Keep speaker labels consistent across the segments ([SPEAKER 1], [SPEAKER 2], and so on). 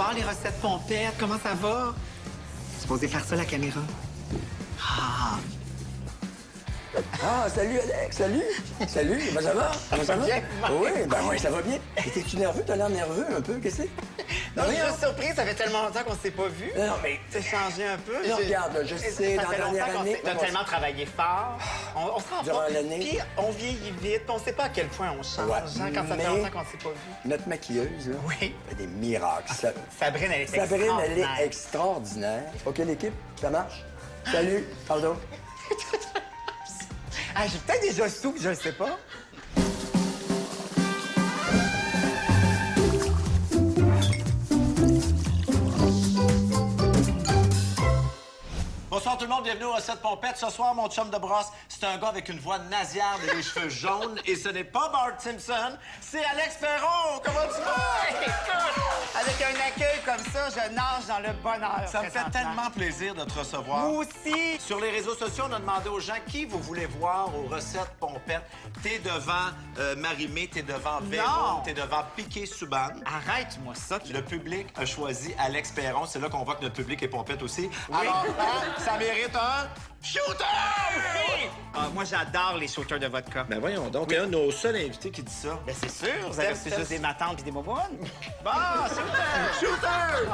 [SPEAKER 1] voir les recettes pompettes. Comment ça va? Supposé faire ça, la caméra. Ah!
[SPEAKER 2] Ah, salut Alex, salut! Salut, ben ça va? Comment ça va?
[SPEAKER 1] Bien,
[SPEAKER 2] Oui, ben oui, ça va bien. Étais-tu nerveux? T'as l'air nerveux un peu, qu'est-ce que c'est?
[SPEAKER 1] Non, je suis juste surprise, ça fait tellement longtemps qu'on s'est pas vu.
[SPEAKER 2] Non, mais...
[SPEAKER 1] T'as changé un peu.
[SPEAKER 2] Non, regarde, là, je sais,
[SPEAKER 1] Ça
[SPEAKER 2] dans
[SPEAKER 1] fait
[SPEAKER 2] la dernière
[SPEAKER 1] longtemps qu'on
[SPEAKER 2] année...
[SPEAKER 1] s'est... T'as tellement travaillé fort. On se rend
[SPEAKER 2] Durant
[SPEAKER 1] pas.
[SPEAKER 2] l'année.
[SPEAKER 1] Puis on vieillit vite, on sait pas à quel point on change,
[SPEAKER 2] Ouais,
[SPEAKER 1] hein, quand ça
[SPEAKER 2] mais-
[SPEAKER 1] fait longtemps qu'on s'est pas vu.
[SPEAKER 2] Notre maquilleuse, là,
[SPEAKER 1] Oui.
[SPEAKER 2] fait des miracles.
[SPEAKER 1] Sabrine, elle est
[SPEAKER 2] Sabrine, elle
[SPEAKER 1] extraordinaire.
[SPEAKER 2] est extraordinaire. OK, l'équipe, ça marche? Salut, pardon.
[SPEAKER 1] Ah, j'ai peut-être déjà sous, je le sais pas.
[SPEAKER 3] Bonsoir tout le monde, bienvenue aux recettes pompettes. Ce soir, mon chum de brosse, c'est un gars avec une voix nasillarde et les cheveux jaunes. Et ce n'est pas Bart Simpson, c'est Alex Perron. Comment tu vas?
[SPEAKER 1] Écoute, avec un accueil comme ça, je nage dans le bonheur.
[SPEAKER 3] Ça me fait
[SPEAKER 1] présentement.
[SPEAKER 3] tellement plaisir de te recevoir.
[SPEAKER 1] Moi aussi.
[SPEAKER 3] Sur les réseaux sociaux, on a demandé aux gens qui vous voulez voir aux recettes pompettes. T'es devant Marie-Mé, t'es devant Véro,
[SPEAKER 1] Non.
[SPEAKER 3] t'es devant Piqué Souban.
[SPEAKER 1] Arrête-moi ça.
[SPEAKER 3] Le public a choisi Alex Perron. C'est là qu'on voit que notre public est pompette aussi. Alors, hein, ça mérite un shooter!
[SPEAKER 1] Ah, moi, j'adore les shooters de vodka.
[SPEAKER 3] Ben voyons donc, t'es un de nos seuls invités qui dit ça.
[SPEAKER 1] Ben, c'est sûr, vous avez reçu juste des matantes puis des bobonnes. Bon, shooter!
[SPEAKER 3] Shooter!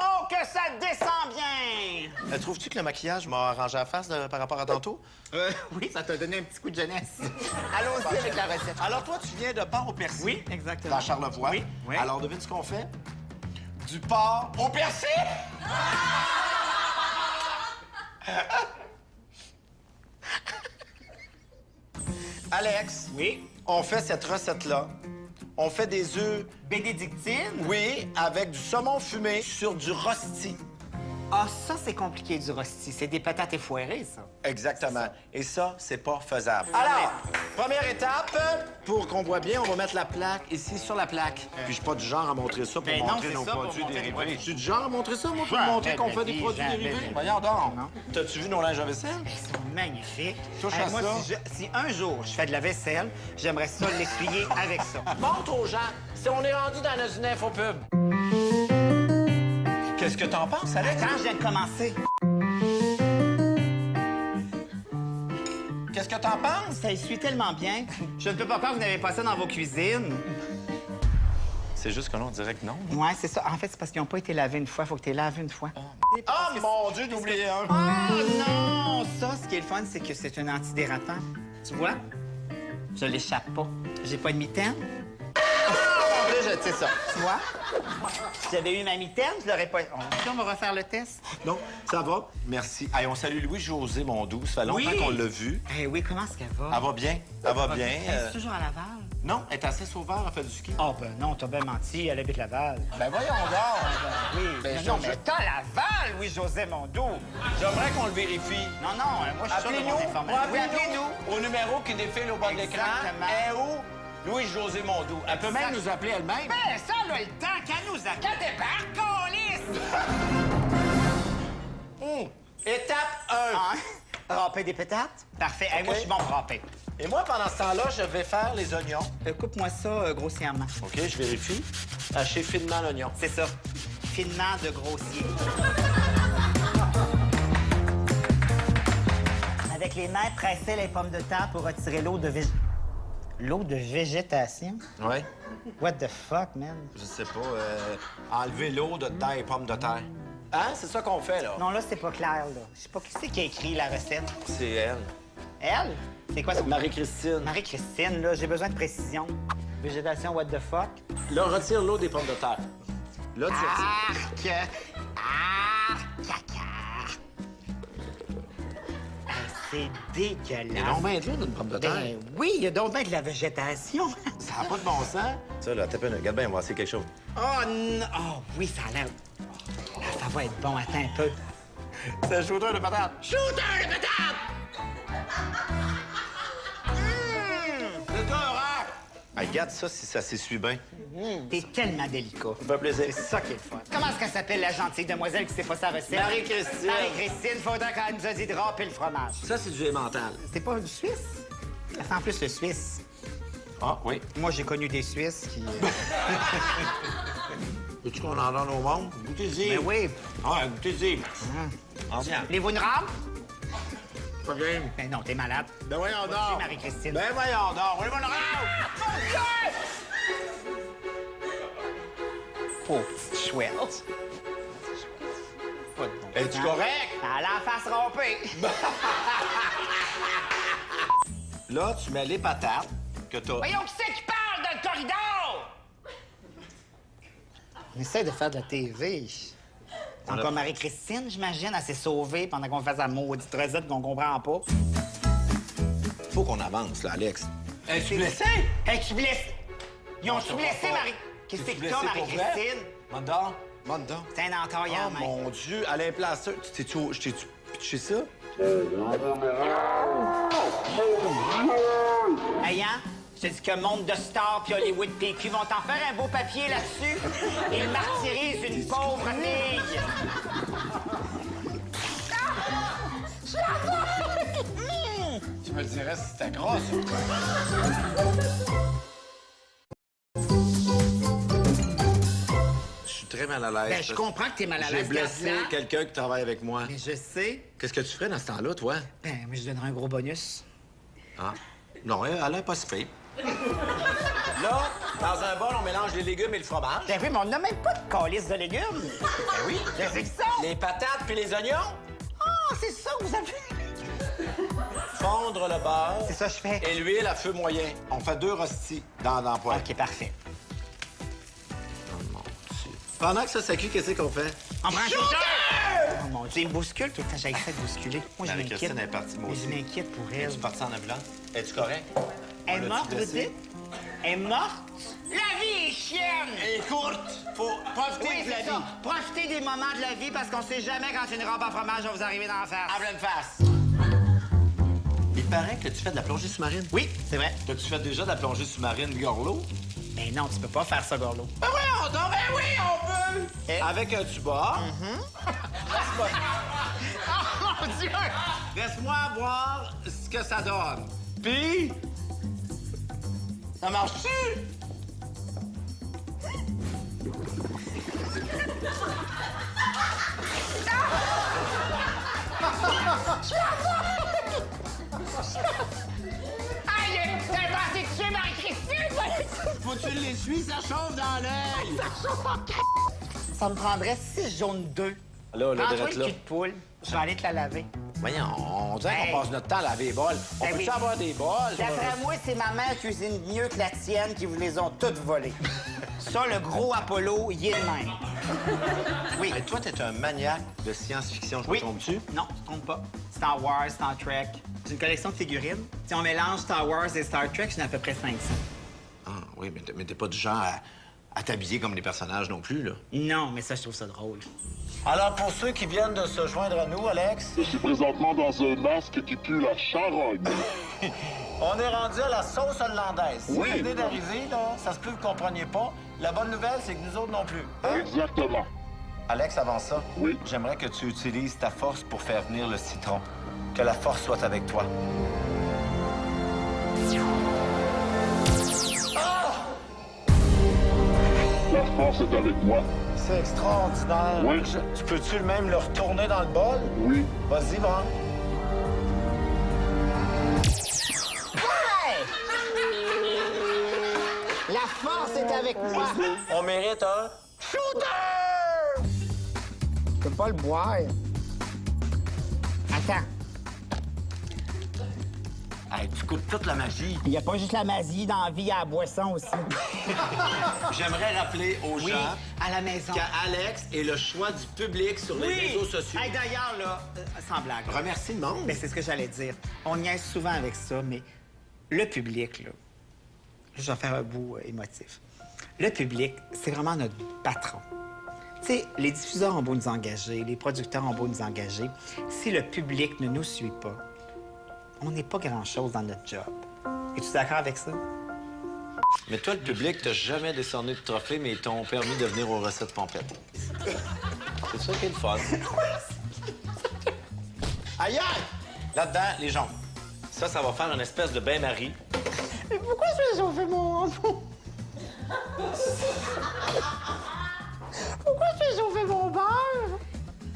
[SPEAKER 1] Oh, que ça descend bien!
[SPEAKER 3] Trouves-tu que le maquillage m'a arrangé la face par rapport à tantôt?
[SPEAKER 1] Oui, ça t'a donné un petit coup de jeunesse. Allons-y avec la recette.
[SPEAKER 3] Alors toi, tu viens de porc au persil.
[SPEAKER 1] Oui, exactement.
[SPEAKER 3] Dans Charlevoix.
[SPEAKER 1] Oui, oui.
[SPEAKER 3] Alors devine ce qu'on fait? Du porc au persil! Alex,
[SPEAKER 1] Oui.
[SPEAKER 3] on fait cette recette-là. On fait des œufs,
[SPEAKER 1] Bénédictine?
[SPEAKER 3] oui, avec du saumon fumé sur du rosti.
[SPEAKER 1] Ah, ça, c'est compliqué, du rosti. C'est des patates effoirées, ça.
[SPEAKER 3] Exactement. Et ça, c'est pas faisable. Alors, première étape, pour qu'on voit bien, on va mettre la plaque ici sur la plaque. Puis je suis pas du genre à montrer ça pour
[SPEAKER 1] Ben non,
[SPEAKER 3] montrer
[SPEAKER 1] c'est
[SPEAKER 3] nos
[SPEAKER 1] ça, pour
[SPEAKER 3] produits
[SPEAKER 1] montrer les
[SPEAKER 3] dérivés.
[SPEAKER 1] produits.
[SPEAKER 3] Je suis du genre à montrer ça, moi, pour
[SPEAKER 1] Jamais
[SPEAKER 3] montrer qu'on
[SPEAKER 1] de
[SPEAKER 3] fait des
[SPEAKER 1] vie,
[SPEAKER 3] produits
[SPEAKER 1] jamais
[SPEAKER 3] dérivés?
[SPEAKER 1] de vie.
[SPEAKER 3] Voyons donc.
[SPEAKER 1] Non.
[SPEAKER 3] T'as-tu vu nos linges à vaisselle?
[SPEAKER 1] Ils sont magnifiques.
[SPEAKER 3] Touche à
[SPEAKER 1] moi,
[SPEAKER 3] ça.
[SPEAKER 1] si un jour je fais de la vaisselle, j'aimerais ça l'essuyer avec ça.
[SPEAKER 3] Montre aux gens si on est rendu dans une infopub. Qu'est-ce que t'en penses, Alex?
[SPEAKER 1] Quand je viens de commencer,
[SPEAKER 3] Qu'est-ce que t'en penses?
[SPEAKER 1] ça essuie tellement bien. Je ne peux pas croire que vous n'avez pas ça dans vos cuisines.
[SPEAKER 3] C'est juste que là, on dirait que non.
[SPEAKER 1] Ouais, c'est ça. En fait, c'est parce qu'ils n'ont pas été lavés une fois. Faut que tu les laves une fois.
[SPEAKER 3] Oh mon Dieu, j'ai oublié un.
[SPEAKER 1] Oh non! Ça, ce qui est le fun, c'est que c'est un antidérapant. Tu vois? Je l'échappe pas. J'ai pas de mitaine. Là, je sais ça. Tu vois? Si j'avais eu ma mitaine, je l'aurais pas... On va refaire le test.
[SPEAKER 3] Non, ça va. Merci. Hey, on salue Louis-José, mon doux. Ça fait longtemps qu'on l'a vu.
[SPEAKER 1] Eh oui, comment est-ce qu'elle va?
[SPEAKER 3] Elle va bien. Elle va bien.
[SPEAKER 1] Elle est toujours à Laval?
[SPEAKER 3] Non, elle est assez sauveur, elle fait du ski.
[SPEAKER 1] Oh, ben non, t'as bien menti. Elle habite Laval.
[SPEAKER 3] Ben voyons donc.
[SPEAKER 1] Oui.
[SPEAKER 3] Ben,
[SPEAKER 1] non,
[SPEAKER 3] je-
[SPEAKER 1] mais t'as Laval, oui-José Mondou.
[SPEAKER 3] J'aimerais qu'on le vérifie.
[SPEAKER 1] Non, non, moi, je suis sûr de mon
[SPEAKER 3] Appelez-nous.
[SPEAKER 1] information. Oui,
[SPEAKER 3] Appelez-nous au numéro qui défile au bas de l'écran.
[SPEAKER 1] Exactement.
[SPEAKER 3] Et où? Louis-José Mondou. Elle peut même nous appeler elle-même.
[SPEAKER 1] Ben, ça, on a le temps qu'elle nous a... Qu'elle débarque, câlisse!
[SPEAKER 3] Étape 1.
[SPEAKER 1] Hein? Râper des pétates? Parfait. Hey, moi, je suis bon pour râper.
[SPEAKER 3] Et moi, pendant ce temps-là, je vais faire les oignons.
[SPEAKER 1] Coupe-moi ça grossièrement.
[SPEAKER 3] OK, je vérifie. Hacher finement l'oignon.
[SPEAKER 1] C'est ça. Finement de grossier. Avec les mains, presser les pommes de terre pour retirer l'eau de L'eau de végétation?
[SPEAKER 3] Oui.
[SPEAKER 1] What the fuck, man?
[SPEAKER 3] Je sais pas. Enlever l'eau de terre et pommes de terre. Hein? C'est ça qu'on fait, là?
[SPEAKER 1] Non, là, c'est pas clair, là. Je sais pas qui c'est qui a écrit la recette.
[SPEAKER 3] C'est elle.
[SPEAKER 1] Elle? C'est quoi ça?
[SPEAKER 3] Marie-Christine.
[SPEAKER 1] Marie-Christine, là, j'ai besoin de précision. Végétation, what the fuck?
[SPEAKER 3] Là, retire l'eau des pommes de terre. Là, tu retires.
[SPEAKER 1] Arc! Caca! C'est dégueulasse.
[SPEAKER 3] Il y a donc bien de l'eau d'une pomme de terre.
[SPEAKER 1] Ben oui, il y a donc bien de la végétation.
[SPEAKER 3] Ça n'a pas de bon sens. Ça, là, tape une. Regarde bien, on va essayer quelque chose.
[SPEAKER 1] Oh non! Oh oui, ça a l'air... Oh, ça va être bon, attends un peu.
[SPEAKER 3] C'est un shooter de patate.
[SPEAKER 1] Shooter de patates!
[SPEAKER 3] C'est horreur! Regarde ça si ça s'essuie bien.
[SPEAKER 1] T'es tellement délicat.
[SPEAKER 3] Ça fait plaisir.
[SPEAKER 1] C'est ça qui est le fun. Comment est-ce qu'elle s'appelle, la gentille demoiselle qui sait pas sa recette?
[SPEAKER 3] Marie-Christine.
[SPEAKER 1] Marie-Christine, faudrait qu'elle nous a dit de râper le fromage.
[SPEAKER 3] Ça, c'est du emmental.
[SPEAKER 1] C'est pas du Suisse? Ça sent plus le Suisse.
[SPEAKER 3] Ah, oui.
[SPEAKER 1] Moi, j'ai connu des Suisses qui...
[SPEAKER 3] Veux-tu qu'on en donne au monde? Goûtez-y.
[SPEAKER 1] Mais oui.
[SPEAKER 3] Ah, goûtez-y. Tiens.
[SPEAKER 1] Voulez-vous une rame?
[SPEAKER 3] Pas game.
[SPEAKER 1] Ben non, t'es malade.
[SPEAKER 3] Ben voyons
[SPEAKER 1] Vas-y,
[SPEAKER 3] donc.
[SPEAKER 1] Marie-Christine.
[SPEAKER 3] Ben voyons donc. Voulez-vous une rame?
[SPEAKER 1] Pauvre petite chouette. Pas de bon
[SPEAKER 3] Es-tu
[SPEAKER 1] sens.
[SPEAKER 3] correct?
[SPEAKER 1] Elle a la face rompée.
[SPEAKER 3] Là, tu mets les patates que t'as...
[SPEAKER 1] Voyons, qui c'est qui parle dans le corridor? On essaie de faire de la TV.
[SPEAKER 3] On a-
[SPEAKER 1] Encore Marie-Christine, j'imagine, elle s'est sauvée pendant qu'on fasse la maudite recette qu'on comprend pas.
[SPEAKER 3] Faut qu'on avance, là, Alex. Es-tu blessé?
[SPEAKER 1] Hey, tu blessé? Ils ont-tu
[SPEAKER 3] ça va
[SPEAKER 1] blessé
[SPEAKER 3] pas.
[SPEAKER 1] Marie... Qu'est-ce que
[SPEAKER 3] T'es-tu
[SPEAKER 1] t'as,
[SPEAKER 3] blessé pour vrai?
[SPEAKER 1] Marie-Christine?
[SPEAKER 3] Mandor. Mandor.
[SPEAKER 1] C'est un entorse à
[SPEAKER 3] Oh,
[SPEAKER 1] main.
[SPEAKER 3] mon Dieu, à l'implasseur. Je t'ai-tu pitché ça?
[SPEAKER 1] Hey, hein? Je te dis que Monde de Star puis Hollywood PQ vont t'en faire un beau papier là-dessus. Ils martyrisent une pauvre fille.
[SPEAKER 3] Tu me dirais si c'était grosse. Je suis très mal à l'aise.
[SPEAKER 1] Ben, je comprends que t'es mal à
[SPEAKER 3] J'ai
[SPEAKER 1] l'aise.
[SPEAKER 3] blessé
[SPEAKER 1] Gazla.
[SPEAKER 3] quelqu'un qui travaille avec moi.
[SPEAKER 1] Mais je sais.
[SPEAKER 3] Qu'est-ce que tu ferais dans ce temps-là, toi?
[SPEAKER 1] Ben, moi, je donnerais un gros bonus.
[SPEAKER 3] Ah. Non, elle a pas si pire. Là, dans un bol, on mélange les légumes et le fromage.
[SPEAKER 1] Ben oui, mais on n'a même pas de calice de légumes.
[SPEAKER 3] Ben oui.
[SPEAKER 1] Ben, c'est ça.
[SPEAKER 3] Les patates puis les oignons.
[SPEAKER 1] Ah, c'est ça que vous avez...
[SPEAKER 3] Fondre le beurre.
[SPEAKER 1] C'est ça que je fais.
[SPEAKER 3] Et l'huile à feu moyen. On fait 2 rostis dans le poêle.
[SPEAKER 1] OK, parfait.
[SPEAKER 3] Oh, mon Dieu. Pendant que ça cuit, qu'est-ce qu'on fait?
[SPEAKER 1] On prend un shooter! Oh mon Dieu, il me bouscule tout le temps. J'ai essayé de bousculer. Moi, je
[SPEAKER 3] Marie-Christine
[SPEAKER 1] m'inquiète.
[SPEAKER 3] est partie, moi
[SPEAKER 1] Mais
[SPEAKER 3] aussi.
[SPEAKER 1] je m'inquiète pour elle.
[SPEAKER 3] Es-tu parti en ambulance? Es-tu correct?
[SPEAKER 1] Elle est
[SPEAKER 3] On l'a-tu
[SPEAKER 1] morte, vous
[SPEAKER 3] blessée?
[SPEAKER 1] dites? Elle est morte? La vie est chienne!
[SPEAKER 3] Elle est courte. Faut profiter
[SPEAKER 1] Oui,
[SPEAKER 3] de la
[SPEAKER 1] c'est
[SPEAKER 3] vie.
[SPEAKER 1] ça. Profitez des moments de la vie parce qu'on sait jamais quand une rampe à fromage va vous arriver dans la face.
[SPEAKER 3] À pleine face. Il paraît que tu fais de la plongée sous-marine.
[SPEAKER 1] Oui, c'est vrai.
[SPEAKER 3] As-tu fait déjà de la plongée sous-marine Gorlo?
[SPEAKER 1] Mais non, tu peux pas faire ça, Gorlo.
[SPEAKER 3] Ben voyons donc, ben oui, on peut!
[SPEAKER 1] Eh.
[SPEAKER 3] Avec un tuba.
[SPEAKER 1] Oh mon Dieu!
[SPEAKER 3] Laisse-moi voir ce que ça donne. Puis... Ça marche-tu?
[SPEAKER 1] Aïe! T'as pensé de tuer Marie-Christine?
[SPEAKER 3] Faut que tu l'essuies, ça chauffe dans l'œil.
[SPEAKER 1] Ça me prendrait 6 jaunes d'œufs.
[SPEAKER 3] Là,
[SPEAKER 1] Prends-toi
[SPEAKER 3] direct
[SPEAKER 1] le
[SPEAKER 3] là.
[SPEAKER 1] cul de poule. Je vais aller te la laver.
[SPEAKER 3] Voyons, on dirait
[SPEAKER 1] Hey.
[SPEAKER 3] qu'on passe notre temps à laver les bols. On
[SPEAKER 1] Ben
[SPEAKER 3] peut-tu
[SPEAKER 1] oui.
[SPEAKER 3] avoir des bols?
[SPEAKER 1] D'après moi, c'est ma mère cuisine mieux que la tienne qui vous les ont toutes volées. Ça, le gros Apollo, il est de même. Oui.
[SPEAKER 3] Mais toi, t'es un maniaque de science-fiction, je
[SPEAKER 1] Oui.
[SPEAKER 3] me trompe-tu?
[SPEAKER 1] Non, tu te trompes pas. Star Wars, Star Trek. J'ai une collection de figurines. Si on mélange Star Wars et Star Trek, j'en ai à peu près 500.
[SPEAKER 3] Ah, oui, mais t'es pas du genre à t'habiller comme les personnages non plus, là.
[SPEAKER 1] Non, mais ça, je trouve ça drôle.
[SPEAKER 3] Alors, pour ceux qui viennent de se joindre à nous, Alex,
[SPEAKER 4] Je suis présentement dans un masque qui pue la charogne.
[SPEAKER 3] on est rendu à la sauce hollandaise. Si
[SPEAKER 4] Oui.
[SPEAKER 3] vous venez d'arriver, là, ça se peut que vous compreniez pas. La bonne nouvelle, c'est que nous autres non plus. Hein?
[SPEAKER 4] Exactement.
[SPEAKER 3] Alex, avant ça,
[SPEAKER 4] Oui.
[SPEAKER 3] j'aimerais que tu utilises ta force pour faire venir le citron. Que la force soit avec toi.
[SPEAKER 4] La force est avec moi.
[SPEAKER 3] C'est extraordinaire.
[SPEAKER 4] Oui.
[SPEAKER 3] Tu peux-tu même le retourner dans le bol?
[SPEAKER 4] Oui.
[SPEAKER 3] Vas-y, Bran.
[SPEAKER 1] La force est avec moi.
[SPEAKER 3] On mérite un...
[SPEAKER 1] Shooter! Je peux pas le boire. Attends,
[SPEAKER 3] Hey, tu coupes toute la magie.
[SPEAKER 1] il n'y a pas juste la magie dans la vie, il y a la boisson aussi.
[SPEAKER 3] J'aimerais rappeler aux
[SPEAKER 1] Oui,
[SPEAKER 3] gens
[SPEAKER 1] à la maison.
[SPEAKER 3] qu'Alex est le choix du public sur les réseaux sociaux.
[SPEAKER 1] Hey, d'ailleurs, là, sans blague.
[SPEAKER 3] Remercie le monde.
[SPEAKER 1] Ben, c'est ce que j'allais dire. On niaise souvent avec ça, mais le public, là, je vais faire un bout émotif. Le public, c'est vraiment notre patron. Tu sais, les diffuseurs ont beau nous engager, les producteurs ont beau nous engager. Si le public ne nous suit pas, on n'est pas grand-chose dans notre job. Es-tu d'accord avec ça?
[SPEAKER 3] Mais toi, le public, t'as jamais décerné de trophée, mais ils t'ont permis de venir aux recettes pompettes. C'est ça qui est le fun. Aïe, aïe! Là-dedans, les jambes. Ça va faire une espèce de bain-marie.
[SPEAKER 1] Mais pourquoi je vais chauffer mon... Pourquoi je vais chauffer mon beurre?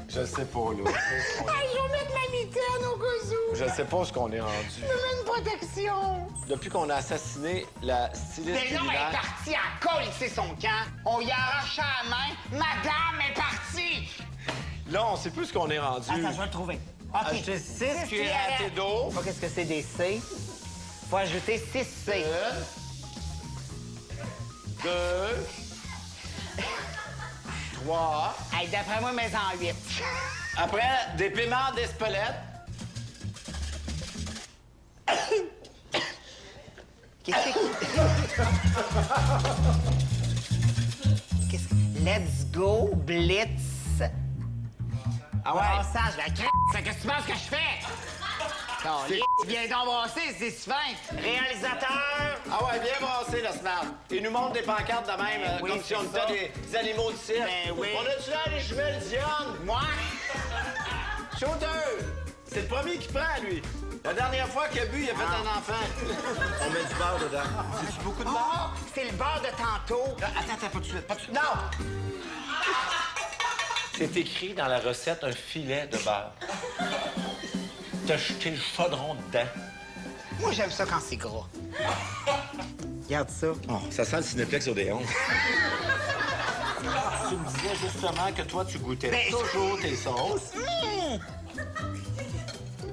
[SPEAKER 3] Je sais pas, là.
[SPEAKER 1] Hey, je vais mettre ma mitaine au cas où.
[SPEAKER 3] Je sais pas où ce qu'on est rendu.
[SPEAKER 1] Je mets une protection.
[SPEAKER 3] Depuis qu'on a assassiné la styliste
[SPEAKER 1] Mais non, elle est
[SPEAKER 3] culinaire...
[SPEAKER 1] partie à coller son camp. On y a arraché la main. Madame est partie.
[SPEAKER 3] Là, on sait plus ce qu'on est rendu.
[SPEAKER 1] Attends, je vais le trouver. OK.
[SPEAKER 3] Acheter 6 cuillères à thé d'eau.
[SPEAKER 1] Pas qu'est-ce que c'est des C. Faut ajouter 6 C.
[SPEAKER 3] 2, 3.
[SPEAKER 1] Hey, d'après moi, mets en 8.
[SPEAKER 3] Après, des piments d'Espelette.
[SPEAKER 1] Qu'est-ce que... Qu'est-ce que... Let's go, Blitz.
[SPEAKER 3] Ah ouais?
[SPEAKER 1] Brassage, la c***. C'est qu'est-ce que tu penses que je fais? Non, tu viens d'embrasser, c'est si fin. Réalisateur.
[SPEAKER 3] Ah ouais, bien brassé, le snap. Il nous montre des pancartes de même,
[SPEAKER 1] oui,
[SPEAKER 3] comme si
[SPEAKER 1] c'est
[SPEAKER 3] on
[SPEAKER 1] ça.
[SPEAKER 3] était des animaux de cirque.
[SPEAKER 1] Ben oui.
[SPEAKER 3] On a-tu là les jumelles Diane?
[SPEAKER 1] Moi?
[SPEAKER 3] Shooter! C'est le premier qui prend, lui. La dernière fois qu'il a bu, il a fait un enfant. On met du beurre dedans. C'est beaucoup de beurre?
[SPEAKER 1] Oh, c'est le beurre de tantôt.
[SPEAKER 3] Attends, pas tout de suite. Pas tout de suite. Non! C'est écrit dans la recette un filet de beurre. T'as jeté le chaudron dedans.
[SPEAKER 1] Moi, j'aime ça quand c'est gras. Regarde ça.
[SPEAKER 3] Oh, ça sent le Cinéplex Odéon. Tu me disais justement que toi, tu goûtais
[SPEAKER 1] Ben,
[SPEAKER 3] toujours tes sauces.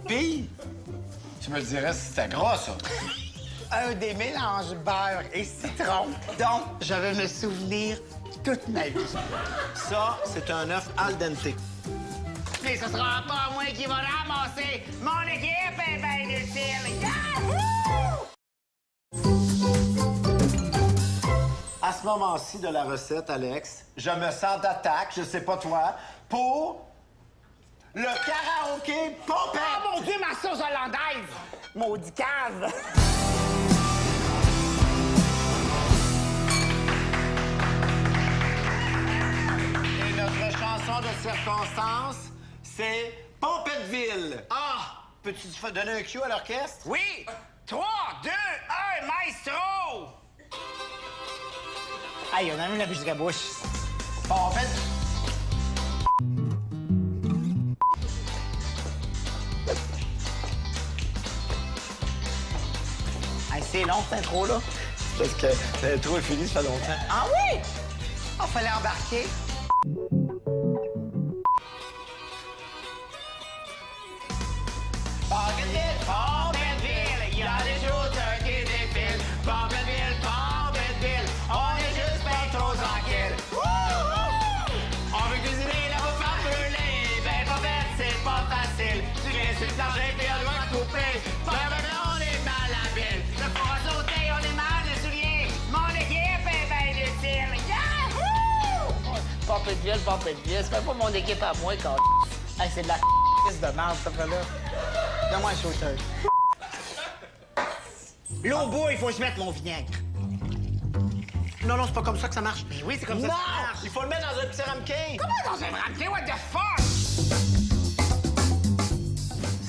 [SPEAKER 3] Puis, tu me le dirais si c'était gras, ça.
[SPEAKER 1] Un des mélanges beurre et citron dont je vais me souvenir toute ma vie.
[SPEAKER 3] Ça, c'est un œuf al dente.
[SPEAKER 1] Mais ce sera pas moi qui va ramasser. Mon équipe est bien utile. Yahoo!
[SPEAKER 3] À ce moment-ci de la recette, Alex, je me sens d'attaque, je sais pas toi, pour le karaoké pompette.
[SPEAKER 1] Oh mon Dieu, ma sauce hollandaise! Maudit cave!
[SPEAKER 3] Et notre chanson de circonstance, c'est Pompetteville.
[SPEAKER 1] Ah!
[SPEAKER 3] Peux-tu donner un cue à l'orchestre?
[SPEAKER 1] Oui! 3, 2, 1, maestro! Aïe, on a mis la bouche de la bouche.
[SPEAKER 3] Pompette.
[SPEAKER 1] Aïe, c'est long, cette intro-là.
[SPEAKER 3] Parce que l'intro est fini, ça fait longtemps.
[SPEAKER 1] Ah oui? Oh, fallait embarquer. Pompetteville, il y a des shooters qui défilent. Pompetteville, Pompetteville, on est juste pas trop tranquille. On veut cuisiner la bouffe à brûler. Ben, Pompette, c'est pas facile. Tu viens sur le danger puis on doit couper. Pompetteville, on est mal habile. Le four à sauter, on est mal de souliers. Mon équipe est bien utile. Yahoo!
[SPEAKER 5] Pompetteville, Pompetteville, c'est même pas mon équipe à moi, quand
[SPEAKER 1] Hey, c'est de la de merde, ça fait là. Donne-moi un shooter. L'eau bout, il faut que je mette mon vinaigre.
[SPEAKER 3] Non, non, c'est pas comme ça que ça marche.
[SPEAKER 1] Mais oui, c'est comme ça
[SPEAKER 3] Non!
[SPEAKER 1] que ça marche.
[SPEAKER 3] Il faut le mettre dans un petit ramequin.
[SPEAKER 1] Comment dans un ramequin? What the fuck?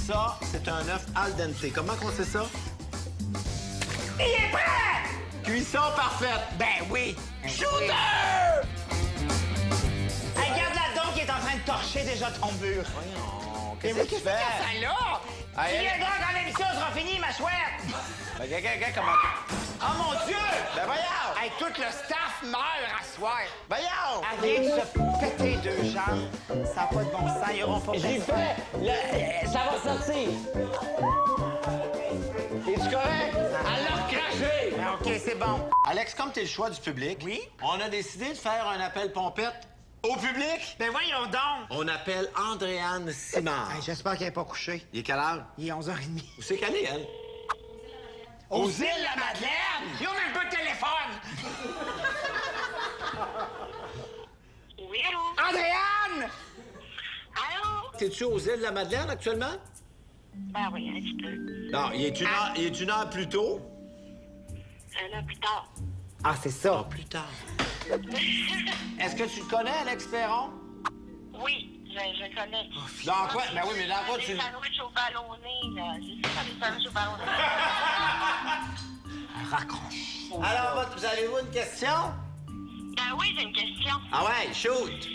[SPEAKER 3] Ça, c'est un œuf al dente. Comment qu'on sait ça?
[SPEAKER 1] Il est prêt!
[SPEAKER 3] Cuisson parfaite.
[SPEAKER 1] Ben oui.
[SPEAKER 3] Shooter!
[SPEAKER 1] Hey, regarde là-dedans qui est en train de torcher déjà ton mur.
[SPEAKER 3] Voyons,
[SPEAKER 1] Mais
[SPEAKER 3] qu'est-ce
[SPEAKER 1] oui,
[SPEAKER 3] que tu
[SPEAKER 1] qu'est-ce que
[SPEAKER 3] fais?
[SPEAKER 1] c'est ça là?
[SPEAKER 3] Hey,
[SPEAKER 1] Si
[SPEAKER 3] hey.
[SPEAKER 1] le gars quand l'émission sera finie, ma chouette!
[SPEAKER 3] Regarde, comment...
[SPEAKER 1] Oh mon Dieu!
[SPEAKER 3] Ben voyons!
[SPEAKER 1] Hey, tout le staff meurt à soir.
[SPEAKER 3] Voyons!
[SPEAKER 1] Elle vient de se péter deux jambes. Ça n'a pas de bon sens, ils auront pas
[SPEAKER 5] J'y
[SPEAKER 1] personne.
[SPEAKER 5] fais! Ça va sortir!
[SPEAKER 3] Es-tu correct?
[SPEAKER 5] Elle l'a recraché!
[SPEAKER 1] Ben, OK, c'est bon.
[SPEAKER 3] Alex, comme t'es le choix du public,
[SPEAKER 1] Oui?
[SPEAKER 3] on a décidé de faire un appel pompette au public.
[SPEAKER 1] Ben voyons donc!
[SPEAKER 3] On appelle Andréane Simard.
[SPEAKER 1] Hey, j'espère qu'elle n'est pas couchée.
[SPEAKER 3] Il est quelle heure?
[SPEAKER 1] Il est 11h30.
[SPEAKER 3] Où c'est qu'elle est, elle?
[SPEAKER 1] Aux îles-la-Madeleine! Ils ont même pas de téléphone!
[SPEAKER 6] Oui, allô?
[SPEAKER 1] Andréane!
[SPEAKER 6] Allô?
[SPEAKER 3] T'es-tu aux îles de la Madeleine actuellement?
[SPEAKER 6] Ben oui, un petit peu.
[SPEAKER 3] Non, il est une heure plus tôt.
[SPEAKER 6] Là, plus tard.
[SPEAKER 1] Ah, c'est ça.
[SPEAKER 3] Plus tard. Est-ce que tu le connais, Alex Perron?
[SPEAKER 6] Oui, je connais.
[SPEAKER 3] Dans quoi? Ben oui, mais dans quoi
[SPEAKER 6] Des
[SPEAKER 3] tu...
[SPEAKER 6] sandwichs au ballonné, là. C'est ça, des sandwichs au ballonné.
[SPEAKER 1] raccroche.
[SPEAKER 3] Alors, vous avez-vous une question?
[SPEAKER 6] Oui, j'ai une question.
[SPEAKER 3] Ah ouais, shoot!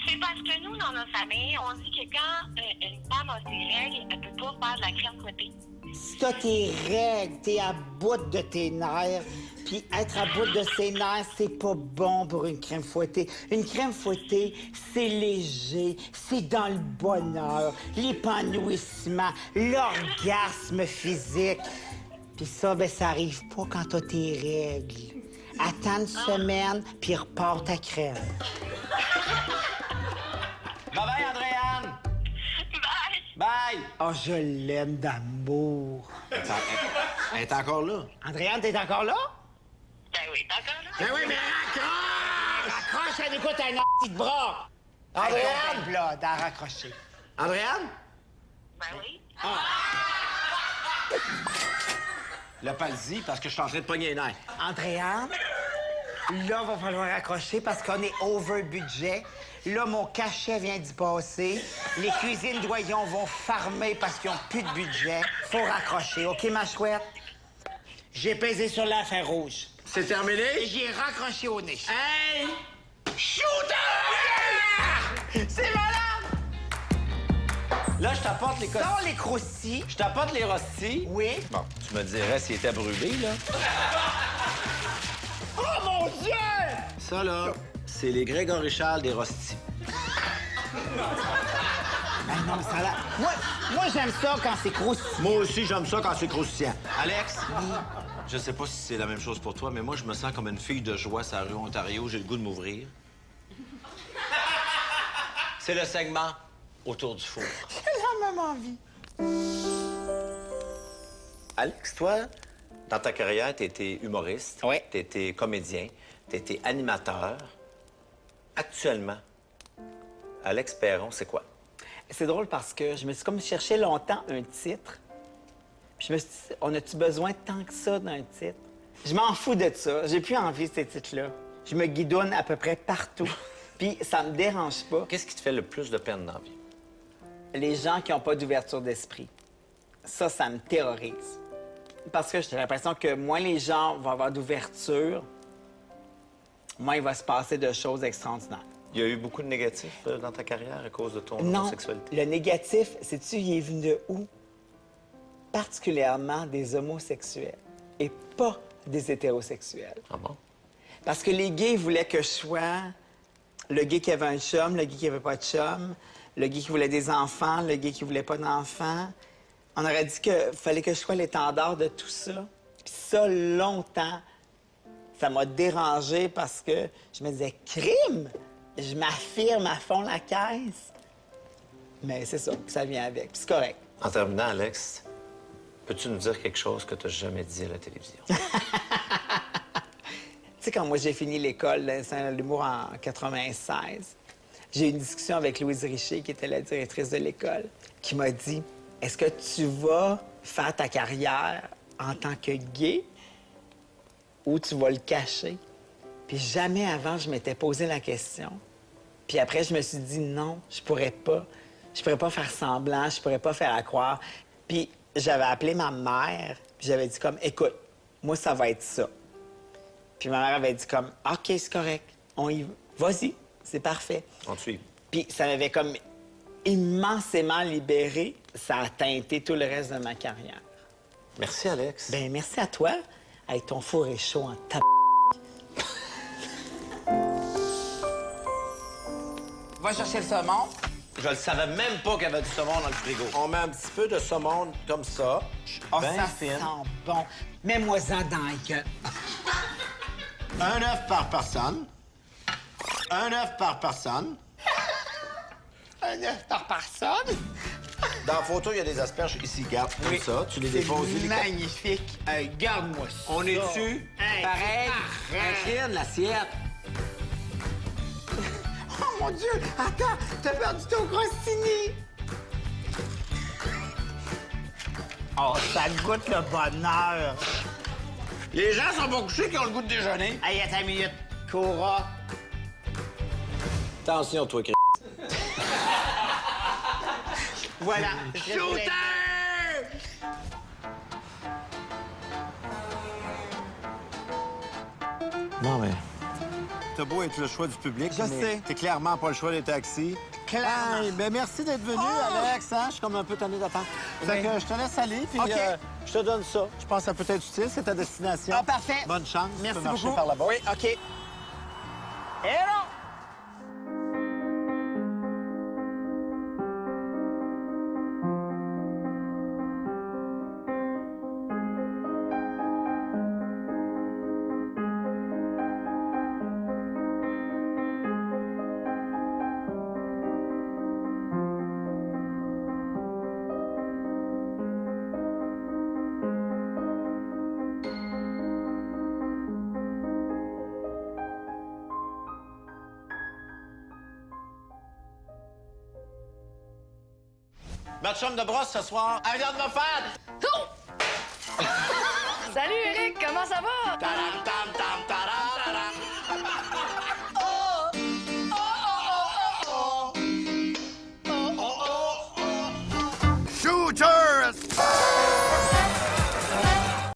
[SPEAKER 6] C'est parce que nous, dans notre famille, on dit que quand une femme a ses règles, elle peut pas faire de la crème fouettée.
[SPEAKER 1] Si t'as tes règles, t'es à bout de tes nerfs, puis être à bout de ses nerfs, c'est pas bon pour une crème fouettée. Une crème fouettée, c'est léger, c'est dans le bonheur, l'épanouissement, l'orgasme physique. Puis ça, ben, ça arrive pas quand t'as tes règles. Attends une semaine, puis repars ta crème.
[SPEAKER 3] Bye-bye, Andréane!
[SPEAKER 6] Bye!
[SPEAKER 3] Bye!
[SPEAKER 1] Oh, je l'aime d'amour.
[SPEAKER 3] Elle est encore là.
[SPEAKER 1] Andréane, t'es encore là?
[SPEAKER 6] Ben oui, d'accord, là.
[SPEAKER 1] Ben oui, mais raccroche! Raccroche, elle écoute un petit bras!
[SPEAKER 3] Andréane!
[SPEAKER 1] Blood, à raccrocher.
[SPEAKER 3] Andréane?
[SPEAKER 6] Ben oui.
[SPEAKER 3] Le palsy, parce que je suis en train de pogner les nerfs.
[SPEAKER 1] Andréane, là, va falloir raccrocher parce qu'on est over budget. Là, mon cachet vient d'y passer. Les cuisines Doyon vont farmer parce qu'ils n'ont plus de budget. Faut raccrocher, OK, ma chouette? J'ai pesé sur la fin rouge.
[SPEAKER 3] C'est terminé?
[SPEAKER 1] Et j'ai raccroché au nez.
[SPEAKER 3] Hey!
[SPEAKER 1] Shooter! C'est malade!
[SPEAKER 3] Là, je t'apporte les
[SPEAKER 1] Dans les croustilles.
[SPEAKER 3] Je t'apporte les rostis.
[SPEAKER 1] Oui.
[SPEAKER 3] Bon, tu me dirais s'il était brûlé, là.
[SPEAKER 1] Oh, mon Dieu!
[SPEAKER 3] Ça, là, c'est les Grégory Charles des rostis.
[SPEAKER 1] Ah non, ça a l'air... Moi j'aime ça quand c'est croustillant.
[SPEAKER 3] Moi aussi, j'aime ça quand c'est croustillant. Alex? Je sais pas si c'est la même chose pour toi, mais moi, je me sens comme une fille de joie sur la rue Ontario. J'ai le goût de m'ouvrir. C'est le segment autour du four.
[SPEAKER 1] J'ai la même envie.
[SPEAKER 3] Alex, toi, dans ta carrière, tu étais humoriste.
[SPEAKER 1] Oui.
[SPEAKER 3] Tu étais comédien. Tu étais animateur. Actuellement, Alex Perron, c'est quoi?
[SPEAKER 1] C'est drôle parce que je me suis comme cherché longtemps un titre. Puis je me suis dit, on a-tu besoin tant que ça d'un titre? Je m'en fous de ça. J'ai plus envie de ces titres-là. Je me guidonne à peu près partout. Puis ça me dérange pas.
[SPEAKER 3] Qu'est-ce qui te fait le plus de peine dans la vie?
[SPEAKER 1] Les gens qui n'ont pas d'ouverture d'esprit. Ça me terrorise. Parce que j'ai l'impression que moins les gens vont avoir d'ouverture, moins il va se passer de choses extraordinaires.
[SPEAKER 3] Il y a eu beaucoup de négatifs dans ta carrière à cause de ton
[SPEAKER 1] Non,
[SPEAKER 3] homosexualité?
[SPEAKER 1] le négatif, sais-tu, il est venu de où? Particulièrement des homosexuels et pas des hétérosexuels.
[SPEAKER 3] Ah bon?
[SPEAKER 1] Parce que les gays voulaient que je sois le gay qui avait un chum, le gay qui avait pas de chum, le gay qui voulait des enfants, le gay qui voulait pas d'enfants. On aurait dit qu'il fallait que je sois l'étendard de tout ça. Puis ça, longtemps, ça m'a dérangé parce que je me disais, crime! Je m'affirme à fond la caisse. Mais c'est ça, ça vient avec. Puis c'est correct.
[SPEAKER 3] En terminant, Alex, peux-tu nous dire quelque chose que tu n'as jamais dit à la télévision?
[SPEAKER 1] Tu sais, quand moi j'ai fini l'école de l'humour en 96, j'ai eu une discussion avec Louise Richer, qui était la directrice de l'école, qui m'a dit, est-ce que tu vas faire ta carrière en tant que gay ou tu vas le cacher? Puis jamais avant, je m'étais posé la question. Puis après, je me suis dit, non, je pourrais pas. Je pourrais pas faire semblant, je pourrais pas faire à croire. Puis j'avais appelé ma mère, puis j'avais dit comme, écoute, moi, ça va être ça. Puis ma mère avait dit comme, OK, c'est correct, on y va. Vas-y, c'est parfait.
[SPEAKER 3] On te suit.
[SPEAKER 1] Puis ça m'avait comme immensément libéré. Ça a teinté tout le reste de ma carrière.
[SPEAKER 3] Merci, Alex.
[SPEAKER 1] Ben merci à toi. Avec ton four est chaud en tape. Va chercher le saumon.
[SPEAKER 3] Je le savais même pas qu'il y avait du saumon dans le frigo. On met un petit peu de saumon comme ça.
[SPEAKER 1] Oh,
[SPEAKER 3] ben
[SPEAKER 1] ça
[SPEAKER 3] fine.
[SPEAKER 1] sent bon. Mets-moi-en dans la gueule.
[SPEAKER 3] Un œuf par personne. Un œuf par personne.
[SPEAKER 1] Un œuf par personne?
[SPEAKER 3] Dans la photo, il y a des asperges ici. Garde comme ça. Tu les déposes.
[SPEAKER 1] C'est magnifique. Garde-moi ça.
[SPEAKER 3] On est-tu?
[SPEAKER 1] Hey,
[SPEAKER 3] Pareil.
[SPEAKER 1] arrête.
[SPEAKER 3] Tranquille, l'assiette.
[SPEAKER 1] Oh mon Dieu! Attends! T'as perdu ton crostini! Oh, ça goûte le bonheur!
[SPEAKER 3] Les gens sont pas couchés qui ont le goût de déjeuner.
[SPEAKER 1] Hey, attends une minute. Cora.
[SPEAKER 3] Attention, toi, Chris.
[SPEAKER 1] Voilà.
[SPEAKER 3] Shooter! Non, mais... T'as beau être le choix du public,
[SPEAKER 1] Je
[SPEAKER 3] mais
[SPEAKER 1] sais.
[SPEAKER 3] t'es clairement pas le choix des taxis.
[SPEAKER 1] Clairement.
[SPEAKER 3] Hey, ben merci d'être venu, Alex. Hein? Je suis comme un peu tanné d'attendre. Fait que je te laisse aller, puis
[SPEAKER 1] OK.
[SPEAKER 3] je te donne ça. Je pense que ça peut être utile, c'est ta destination.
[SPEAKER 1] Ah, parfait.
[SPEAKER 3] Bonne chance.
[SPEAKER 1] Merci
[SPEAKER 3] tu peux marcher
[SPEAKER 1] beaucoup.
[SPEAKER 3] par là-bas.
[SPEAKER 1] Oui, OK. Hello!
[SPEAKER 3] Notre chum de brosse ce soir, elle vient de me faire...
[SPEAKER 7] Salut Eric, comment ça va?
[SPEAKER 3] Taram, tam, tam, taram, taram.
[SPEAKER 8] Shooters!